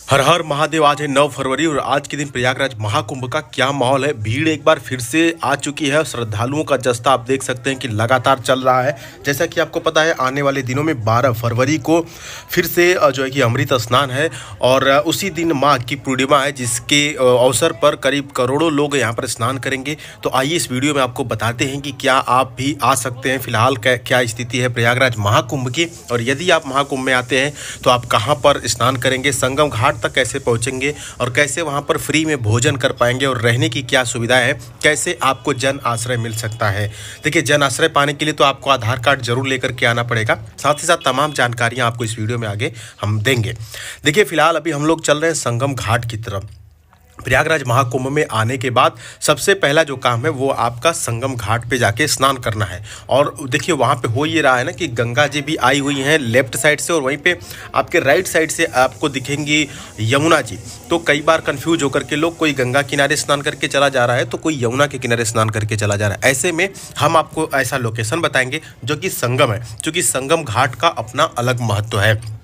हर हर महादेव। आज है 9 फरवरी और आज के दिन प्रयागराज महाकुंभ का क्या माहौल है। भीड़ एक बार फिर से आ चुकी है। श्रद्धालुओं का जस्ता आप देख सकते हैं कि लगातार चल रहा है। जैसा कि आपको पता है आने वाले दिनों में 12 फरवरी को फिर से जो है कि अमृत स्नान है और उसी दिन माघ की पूर्णिमा है, जिसके अवसर पर करीब करोड़ों लोग यहाँ पर स्नान करेंगे। तो आइए इस वीडियो में आपको बताते हैं कि क्या आप भी आ सकते हैं। फिलहाल क्या स्थिति है प्रयागराज महाकुंभ की, और यदि आप महाकुंभ में आते हैं तो आप कहाँ पर स्नान करेंगे, संगम घाट तक कैसे पहुंचेंगे और कैसे वहां पर फ्री में भोजन कर पाएंगे और रहने की क्या सुविधा है, कैसे आपको जन आश्रय मिल सकता है। देखिए, जन आश्रय पाने के लिए तो आपको आधार कार्ड जरूर लेकर के आना पड़ेगा। साथ ही साथ तमाम जानकारियां आपको इस वीडियो में आगे हम देंगे। देखिए, फिलहाल अभी हम लोग चल रहे हैं संगम घाट की तरफ। प्रयागराज महाकुंभ में आने के बाद सबसे पहला जो काम है वो आपका संगम घाट पे जाके स्नान करना है। और देखिए, वहाँ पे हो ये रहा है ना कि गंगा जी भी आई हुई हैं लेफ्ट साइड से, और वहीं पे आपके राइट साइड से आपको दिखेंगी यमुना जी। तो कई बार कंफ्यूज होकर के लोग, कोई गंगा किनारे स्नान करके चला जा रहा है तो कोई यमुना के किनारे स्नान करके चला जा रहा है। ऐसे में हम आपको ऐसा लोकेशन बताएंगे जो कि संगम है, क्योंकि संगम घाट का अपना अलग महत्व है।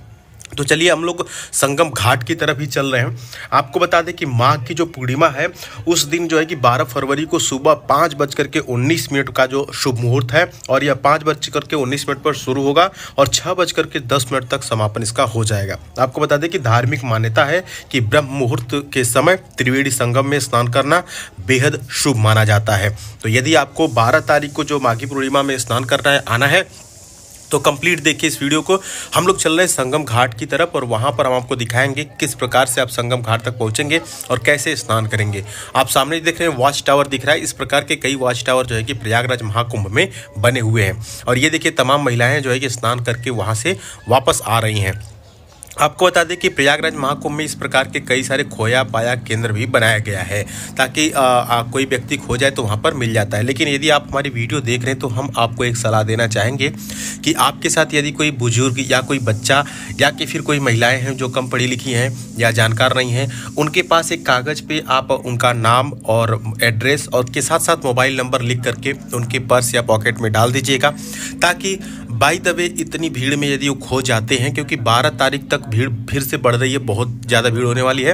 तो चलिए हम लोग संगम घाट की तरफ ही चल रहे हैं। आपको बता दें कि माघ की जो पूर्णिमा है उस दिन जो है कि 12 फरवरी को सुबह 5:19 का जो शुभ मुहूर्त है, और यह 5:19 पर शुरू होगा और 6:10 तक समापन इसका हो जाएगा। आपको बता दें कि धार्मिक मान्यता है कि ब्रह्म मुहूर्त के समय त्रिवेणी संगम में स्नान करना बेहद शुभ माना जाता है। तो यदि आपको 12 तारीख को जो माघी पूर्णिमा में स्नान करना है, आना है, तो कंप्लीट देखिए इस वीडियो को। हम लोग चल रहे हैं संगम घाट की तरफ और वहां पर हम आपको दिखाएंगे किस प्रकार से आप संगम घाट तक पहुंचेंगे और कैसे स्नान करेंगे। आप सामने देख रहे हैं वॉच टावर दिख रहा है। इस प्रकार के कई वॉच टावर जो है कि प्रयागराज महाकुंभ में बने हुए हैं, और ये देखिए तमाम महिलाएं जो है कि स्नान करके वहां से वापस आ रही हैं। आपको बता दें कि प्रयागराज महाकुंभ में इस प्रकार के कई सारे खोया पाया केंद्र भी बनाया गया है, ताकि कोई व्यक्ति खो जाए तो वहाँ पर मिल जाता है। लेकिन यदि आप हमारी वीडियो देख रहे हैं तो हम आपको एक सलाह देना चाहेंगे कि आपके साथ यदि कोई बुजुर्ग या कोई बच्चा या कि फिर कोई महिलाएं हैं जो कम पढ़ी लिखी हैं या जानकार नहीं हैं, उनके पास एक कागज़ पे आप उनका नाम और एड्रेस और के साथ साथ मोबाइल नंबर लिख करके उनके पर्स या पॉकेट में डाल दीजिएगा, ताकि बाय द वे इतनी भीड़ में यदि वो खो जाते हैं, क्योंकि 12 तारीख तक भीड़ फिर से बढ़ रही है, बहुत ज़्यादा भीड़ होने वाली है।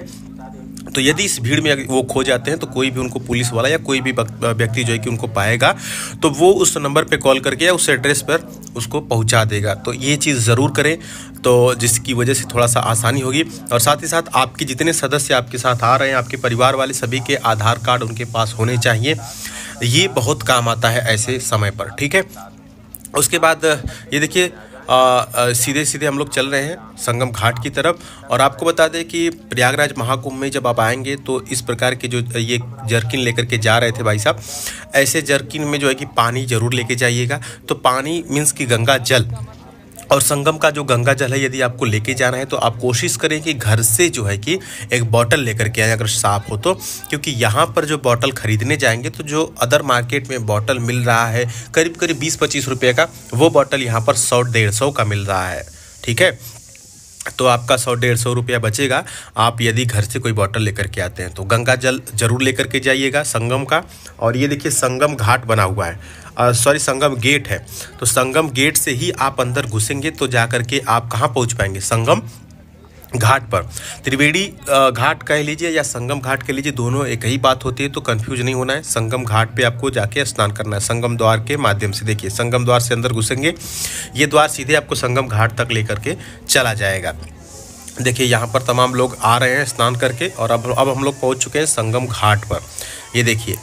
तो यदि इस भीड़ में वो खो जाते हैं तो कोई भी उनको पुलिस वाला या कोई भी व्यक्ति जो है कि उनको पाएगा तो वो उस नंबर पे कॉल करके या उस एड्रेस पर उसको पहुंचा देगा। तो ये चीज़ ज़रूर करें, तो जिसकी वजह से थोड़ा सा आसानी होगी। और साथ ही साथ आपके जितने सदस्य आपके साथ आ रहे हैं, आपके परिवार वाले सभी के आधार कार्ड उनके पास होने चाहिए। ये बहुत काम आता है ऐसे समय पर, ठीक है। उसके बाद ये देखिए सीधे सीधे हम लोग चल रहे हैं संगम घाट की तरफ। और आपको बता दें कि प्रयागराज महाकुंभ में जब आप आएंगे तो इस प्रकार के जो ये जर्किन लेकर के जा रहे थे भाई साहब, ऐसे जर्किन में जो है कि पानी जरूर लेके जाइएगा। तो पानी मीन्स कि गंगा जल, और संगम का जो गंगा जल है यदि आपको लेके जाना है तो आप कोशिश करें कि घर से जो है कि एक बॉटल लेकर के आए, अगर साफ हो तो। क्योंकि यहाँ पर जो बॉटल खरीदने जाएंगे तो जो अदर मार्केट में बॉटल मिल रहा है करीब करीब 20-25 रुपये का, वो बॉटल यहाँ पर 100-150 का मिल रहा है, ठीक है। तो आपका 100-150 रुपया बचेगा आप यदि घर से कोई बॉटल लेकर के आते हैं। तो गंगा जल जरूर लेकर के जाइएगा संगम का। और ये देखिए संगम घाट बना हुआ है, संगम गेट है। तो संगम गेट से ही आप अंदर घुसेंगे तो जा करके आप कहाँ पहुँच पाएंगे, संगम घाट पर। त्रिवेणी घाट कह लीजिए या संगम घाट कह लीजिए, दोनों एक ही बात होती है, तो कंफ्यूज नहीं होना है। संगम घाट पे आपको जाके स्नान करना है संगम द्वार के माध्यम से। देखिए संगम द्वार से अंदर घुसेंगे, ये द्वार सीधे आपको संगम घाट तक लेकर के चला जाएगा। देखिए यहाँ पर तमाम लोग आ रहे हैं स्नान करके, और अब हम लोग पहुँच चुके हैं संगम घाट पर। ये देखिए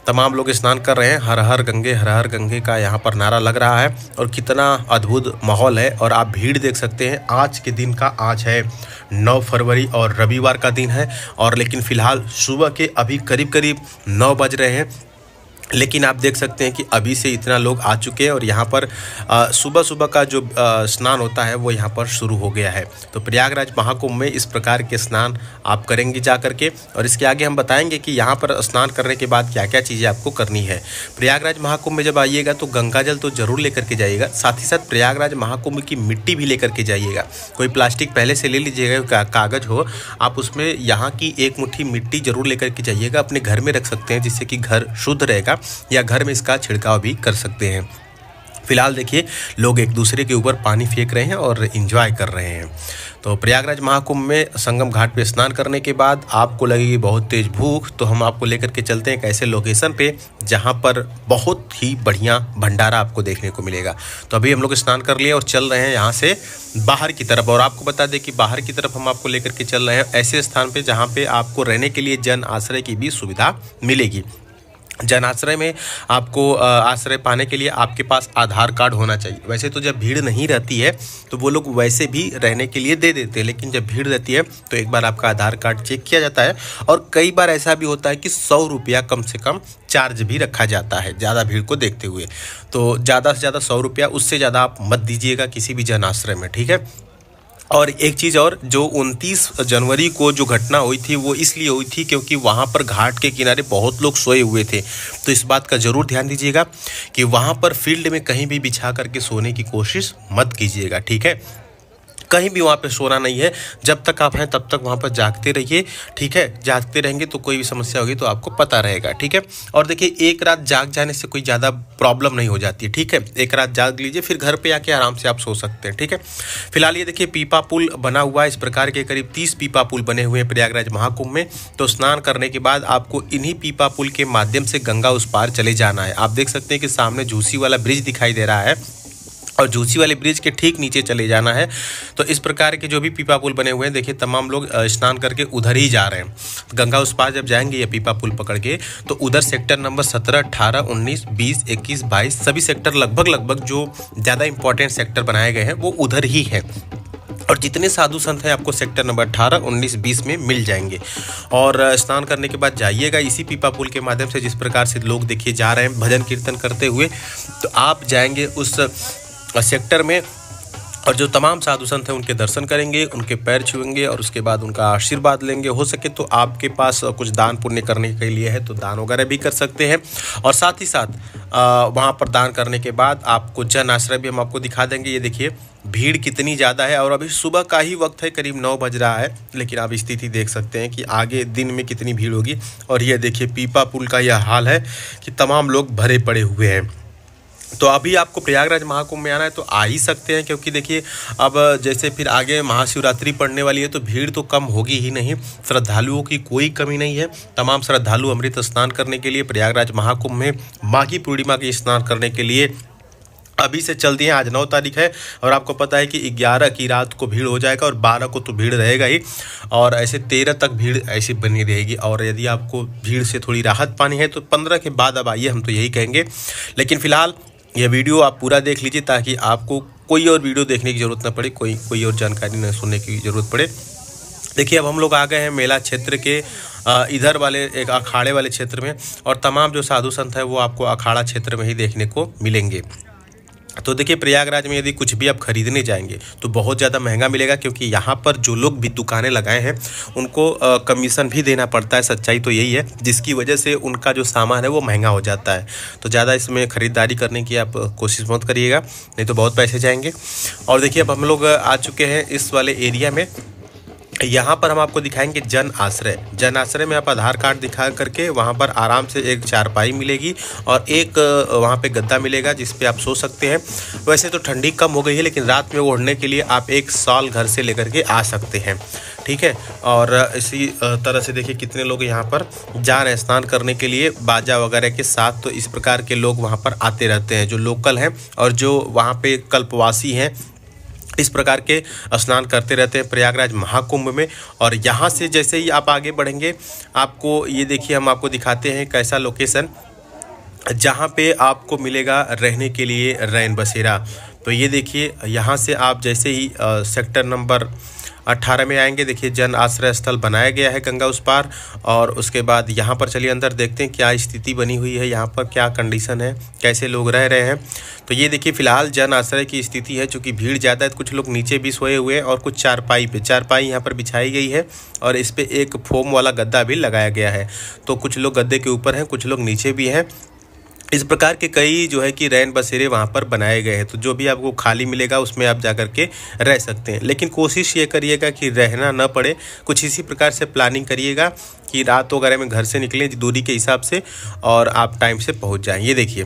तमाम लोग स्नान कर रहे हैं। हर हर गंगे का यहाँ पर नारा लग रहा है, और कितना अद्भुत माहौल है। और आप भीड़ देख सकते हैं। आज के दिन का, आज है 9 फरवरी और रविवार का दिन है, और लेकिन फ़िलहाल सुबह के अभी करीब 9 बज रहे हैं। लेकिन आप देख सकते हैं कि अभी से इतना लोग आ चुके हैं, और यहाँ पर सुबह का जो स्नान होता है वो यहाँ पर शुरू हो गया है। तो प्रयागराज महाकुंभ में इस प्रकार के स्नान आप करेंगे जा करके, और इसके आगे हम बताएंगे कि यहाँ पर स्नान करने के बाद क्या क्या चीज़ें आपको करनी है। प्रयागराज महाकुंभ में जब आइएगा तो गंगा जल तो ज़रूर लेकर के जाइएगा, साथ ही साथ प्रयागराज महाकुंभ की मिट्टी भी लेकर के जाइएगा। कोई प्लास्टिक पहले से ले लीजिएगा, कागज़ हो, आप उसमें यहाँ की एक मुट्ठी मिट्टी ज़रूर लेकर के जाइएगा। अपने घर में रख सकते हैं जिससे कि घर शुद्ध रहेगा, या घर में इसका छिड़काव भी कर सकते हैं। फिलहाल देखिए लोग एक दूसरे के ऊपर पानी फेंक रहे हैं और एंजॉय कर रहे हैं। तो प्रयागराज महाकुंभ में संगम घाट पे स्नान करने के बाद आपको लगेगी बहुत तेज भूख, तो हम आपको लेकर के चलते हैं एक ऐसे लोकेशन पे जहाँ पर बहुत ही बढ़िया भंडारा आपको देखने को मिलेगा। तो अभी हम लोग स्नान कर लिए और चल रहे हैं यहाँ से बाहर की तरफ। और आपको बता दें कि बाहर की तरफ हम आपको लेकर के चल रहे हैं ऐसे स्थान पे जहाँ पे आपको रहने के लिए जन आश्रय की भी सुविधा मिलेगी। जन आश्रय में आपको आश्रय पाने के लिए आपके पास आधार कार्ड होना चाहिए। वैसे तो जब भीड़ नहीं रहती है तो वो लोग वैसे भी रहने के लिए दे देते हैं, लेकिन जब भीड़ रहती है तो एक बार आपका आधार कार्ड चेक किया जाता है। और कई बार ऐसा भी होता है कि 100 रुपया कम से कम चार्ज भी रखा जाता है ज़्यादा भीड़ को देखते हुए। तो ज़्यादा से ज़्यादा 100 रुपया, उससे ज़्यादा आप मत दीजिएगा किसी भी जन आश्रय में, ठीक है। और एक चीज़ और, जो 29 जनवरी को जो घटना हुई थी वो इसलिए हुई थी क्योंकि वहाँ पर घाट के किनारे बहुत लोग सोए हुए थे। तो इस बात का ज़रूर ध्यान दीजिएगा कि वहाँ पर फील्ड में कहीं भी बिछा करके सोने की कोशिश मत कीजिएगा, ठीक है। कहीं भी वहाँ पे सोना नहीं है, जब तक आप हैं तब तक वहाँ पर जागते रहिए, ठीक है। जागते रहेंगे तो कोई भी समस्या होगी तो आपको पता रहेगा, ठीक है। और देखिए, एक रात जाग जाने से कोई ज़्यादा प्रॉब्लम नहीं हो जाती है, ठीक है। एक रात जाग लीजिए, फिर घर पे आके आराम से आप सो सकते हैं, ठीक है। फिलहाल ये देखिए पीपा पुल बना हुआ है। इस प्रकार के करीब 30 पीपा पुल बने हुए हैं प्रयागराज महाकुंभ में। तो स्नान करने के बाद आपको इन्हीं पीपा पुल के माध्यम से गंगा उस पार चले जाना है। आप देख सकते हैं कि सामने झूसी वाला ब्रिज दिखाई दे रहा है और झूसी वाले ब्रिज के ठीक नीचे चले जाना है। तो इस प्रकार के जो भी पीपा पुल बने हुए हैं, देखिए तमाम लोग स्नान करके उधर ही जा रहे हैं। गंगा उस पार जब जाएंगे ये पीपा पुल पकड़ के, तो उधर सेक्टर नंबर 17, 18, 19, 20, 21, 22 सभी सेक्टर लगभग जो ज़्यादा इंपॉर्टेंट सेक्टर बनाए गए हैं वो उधर ही है। और जितने साधु संत हैं आपको सेक्टर नंबर 18, 19, 20 में मिल जाएंगे। और स्नान करने के बाद जाइएगा इसी पीपा पुल के माध्यम से, जिस प्रकार से लोग देखिए जा रहे हैं भजन कीर्तन करते हुए, तो आप जाएंगे उस सेक्टर में और जो तमाम साधु संत हैं उनके दर्शन करेंगे, उनके पैर छुएंगे और उसके बाद उनका आशीर्वाद लेंगे। हो सके तो आपके पास कुछ दान पुण्य करने के लिए है तो दान वगैरह भी कर सकते हैं। और साथ ही साथ वहाँ पर दान करने के बाद आपको जन आश्रय भी हम आपको दिखा देंगे। ये देखिए भीड़ कितनी ज़्यादा है और अभी सुबह का ही वक्त है, करीब 9 बज रहा है, लेकिन आप स्थिति देख सकते हैं कि आगे दिन में कितनी भीड़ होगी। और ये देखिए पीपा पुल का यह हाल है कि तमाम लोग भरे पड़े हुए हैं। तो अभी आपको प्रयागराज महाकुंभ में आना है तो आ ही सकते हैं, क्योंकि देखिए अब जैसे फिर आगे महाशिवरात्रि पड़ने वाली है तो भीड़ तो कम होगी ही नहीं। श्रद्धालुओं की कोई कमी नहीं है। तमाम श्रद्धालु अमृत स्नान करने के लिए प्रयागराज महाकुंभ में माघी पूर्णिमा के स्नान करने के लिए अभी से चल दिए। आज 9 तारीख है और आपको पता है कि 11 की रात को भीड़ हो जाएगा और 12 को तो भीड़ रहेगा ही, और ऐसे 13 तक भीड़ ऐसी बनी रहेगी। और यदि आपको भीड़ से थोड़ी राहत पानी है तो 15 के बाद अब आइए, हम तो यही कहेंगे। लेकिन फिलहाल यह वीडियो आप पूरा देख लीजिए ताकि आपको कोई और वीडियो देखने की ज़रूरत ना पड़े, कोई और जानकारी न सुनने की ज़रूरत पड़े। देखिए अब हम लोग आ गए हैं मेला क्षेत्र के इधर वाले एक अखाड़े वाले क्षेत्र में, और तमाम जो साधु संत है वो आपको अखाड़ा क्षेत्र में ही देखने को मिलेंगे। तो देखिए प्रयागराज में यदि कुछ भी आप खरीदने जाएंगे तो बहुत ज़्यादा महंगा मिलेगा, क्योंकि यहाँ पर जो लोग भी दुकानें लगाए हैं उनको कमीशन भी देना पड़ता है। सच्चाई तो यही है, जिसकी वजह से उनका जो सामान है वो महंगा हो जाता है। तो ज़्यादा इसमें ख़रीदारी करने की आप कोशिश मत करिएगा, नहीं तो बहुत पैसे जाएंगे। और देखिए अब हम लोग आ चुके हैं इस वाले एरिया में। यहाँ पर हम आपको दिखाएंगे जन आश्रय। जन आश्रय में आप आधार कार्ड दिखा करके वहाँ पर आराम से एक चारपाई मिलेगी और एक वहाँ पे गद्दा मिलेगा जिस पे आप सो सकते हैं। वैसे तो ठंडी कम हो गई है, लेकिन रात में ओढ़ने के लिए आप एक शॉल घर से लेकर के आ सकते हैं, ठीक है। और इसी तरह से देखिए कितने लोग यहाँ पर जा रहे हैं स्नान करने के लिए बाजा वगैरह के साथ। तो इस प्रकार के लोग वहाँ पर आते रहते हैं, जो लोकल हैं और जो वहाँ पे कल्पवासी हैं, इस प्रकार के स्नान करते रहते हैं प्रयागराज महाकुंभ में। और यहाँ से जैसे ही आप आगे बढ़ेंगे, आपको ये देखिए हम आपको दिखाते हैं कैसा लोकेशन जहाँ पे आपको मिलेगा रहने के लिए रैन बसेरा। तो ये देखिए यहाँ से आप जैसे ही सेक्टर नंबर 18 में आएंगे, देखिए जन आश्रय स्थल बनाया गया है गंगा उस पार। और उसके बाद यहाँ पर चलिए अंदर देखते हैं क्या स्थिति बनी हुई है, यहाँ पर क्या कंडीशन है, कैसे लोग रह रहे हैं। तो ये देखिए फिलहाल जन आश्रय की स्थिति है, चूँकि भीड़ ज़्यादा है, कुछ लोग नीचे भी सोए हुए हैं और कुछ चारपाई यहाँ पर बिछाई गई है और इस पर एक फोम वाला गद्दा भी लगाया गया है। तो कुछ लोग गद्दे के ऊपर हैं, कुछ लोग नीचे भी हैं। इस प्रकार के कई जो है कि रैन बसेरे वहाँ पर बनाए गए हैं। तो जो भी आपको खाली मिलेगा उसमें आप जा कर के रह सकते हैं, लेकिन कोशिश ये करिएगा कि रहना न पड़े। कुछ इसी प्रकार से प्लानिंग करिएगा कि रात वगैरह में घर से निकलें दूरी के हिसाब से और आप टाइम से पहुँच जाएँ। ये देखिए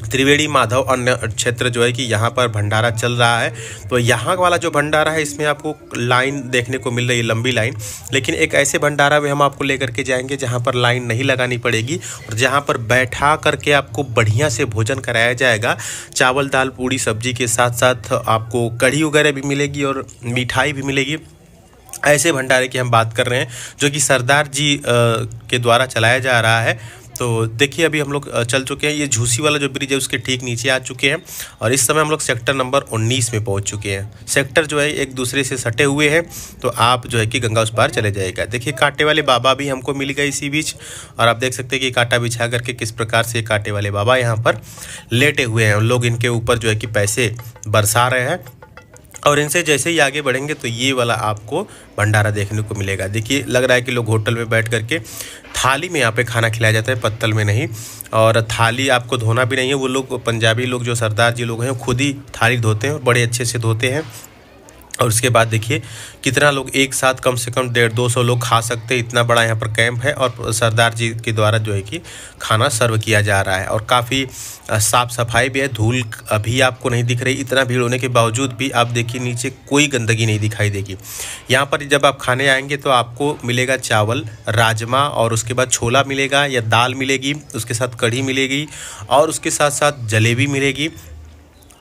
त्रिवेणी माधव अन्य क्षेत्र जो है कि यहाँ पर भंडारा चल रहा है। तो यहाँ वाला जो भंडारा है इसमें आपको लाइन देखने को मिल रही है, लंबी लाइन। लेकिन एक ऐसे भंडारा में हम आपको लेकर के जाएंगे जहाँ पर लाइन नहीं लगानी पड़ेगी और जहाँ पर बैठा करके आपको बढ़िया से भोजन कराया जाएगा। चावल दाल पूड़ी सब्जी के साथ साथ आपको कढ़ी वगैरह भी मिलेगी और मिठाई भी मिलेगी। ऐसे भंडारे की हम बात कर रहे हैं जो कि सरदार जी के द्वारा चलाया जा रहा है। तो देखिए अभी हम लोग चल चुके हैं, ये झूसी वाला जो ब्रिज है उसके ठीक नीचे आ चुके हैं और इस समय हम लोग सेक्टर नंबर 19 में पहुंच चुके हैं। सेक्टर जो है एक दूसरे से सटे हुए हैं, तो आप जो है कि गंगा उस पार चले जाएगा। देखिए कांटे वाले बाबा भी हमको मिल गए इसी बीच और आप देख सकते हैं कि कांटा बिछा करके किस प्रकार से कांटे वाले बाबा यहाँ पर लेटे हुए हैं। लोग इनके ऊपर जो है कि पैसे बरसा रहे हैं और इनसे जैसे ही आगे बढ़ेंगे तो ये वाला आपको भंडारा देखने को मिलेगा। देखिए लग रहा है कि लोग होटल में बैठ करके थाली में यहाँ पे खाना खिलाया जाता है, पत्तल में नहीं। और थाली आपको धोना भी नहीं है, वो लोग पंजाबी लोग जो सरदार जी लोग हैं खुद ही थाली धोते हैं और बड़े अच्छे से धोते हैं। और उसके बाद देखिए कितना लोग एक साथ कम से कम 150-200 लोग खा सकते हैं, इतना बड़ा यहाँ पर कैंप है और सरदार जी के द्वारा जो है कि खाना सर्व किया जा रहा है। और काफ़ी साफ़ सफाई भी है, धूल अभी आपको नहीं दिख रही। इतना भीड़ होने के बावजूद भी आप देखिए नीचे कोई गंदगी नहीं दिखाई देगी। यहाँ पर जब आप खाने आएंगे तो आपको मिलेगा चावल, राजमा और उसके बाद छोला मिलेगा या दाल मिलेगी, उसके साथ कढ़ी मिलेगी और उसके साथ साथ जलेबी मिलेगी।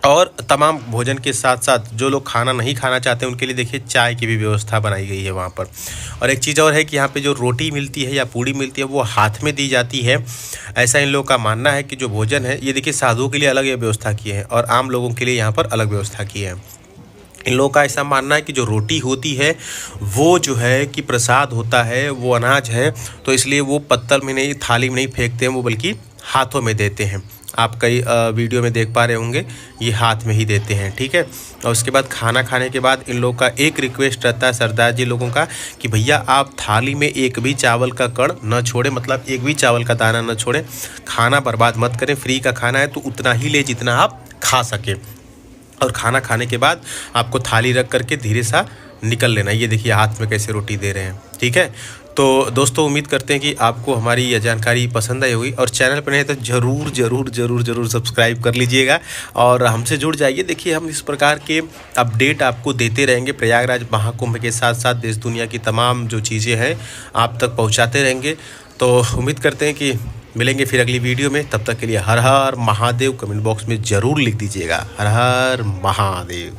और तमाम भोजन के साथ साथ जो लोग खाना नहीं खाना चाहते उनके लिए देखिए चाय की भी व्यवस्था बनाई गई है वहाँ पर। और एक चीज़ और है कि यहाँ पे जो रोटी मिलती है या पूड़ी मिलती है वो हाथ में दी जाती है। ऐसा इन लोगों का मानना है कि जो भोजन है ये देखिए साधुओं के लिए अलग ये व्यवस्था की है और आम लोगों के लिए यहाँ पर अलग व्यवस्था की है। इन लोगों का ऐसा मानना है कि जो रोटी होती है वो जो है कि प्रसाद होता है, वो अनाज है, तो इसलिए वो पत्तल में नहीं, थाली में नहीं फेंकते हैं, वो बल्कि हाथों में देते हैं। आप कई वीडियो में देख पा रहे होंगे ये हाथ में ही देते हैं, ठीक है। और उसके बाद खाना खाने के बाद इन लोगों का एक रिक्वेस्ट रहता है सरदार जी लोगों का कि भैया आप थाली में एक भी चावल का कण न छोड़ें, मतलब एक भी चावल का दाना न छोड़ें। खाना बर्बाद मत करें, फ्री का खाना है तो उतना ही ले जितना आप खा सकें। और खाना खाने के बाद आपको थाली रख करके धीरे सा निकल लेना। ये देखिए हाथ में कैसे रोटी दे रहे हैं, ठीक है। तो दोस्तों उम्मीद करते हैं कि आपको हमारी यह जानकारी पसंद आई होगी और चैनल पर नहीं तो ज़रूर सब्सक्राइब कर लीजिएगा और हमसे जुड़ जाइए। देखिए हम इस प्रकार के अपडेट आपको देते रहेंगे प्रयागराज महाकुंभ के साथ साथ देश दुनिया की तमाम जो चीज़ें हैं आप तक पहुंचाते रहेंगे। तो उम्मीद करते हैं कि मिलेंगे फिर अगली वीडियो में। तब तक के लिए हर हर महादेव कमेंट बॉक्स में ज़रूर लिख दीजिएगा, हर हर महादेव।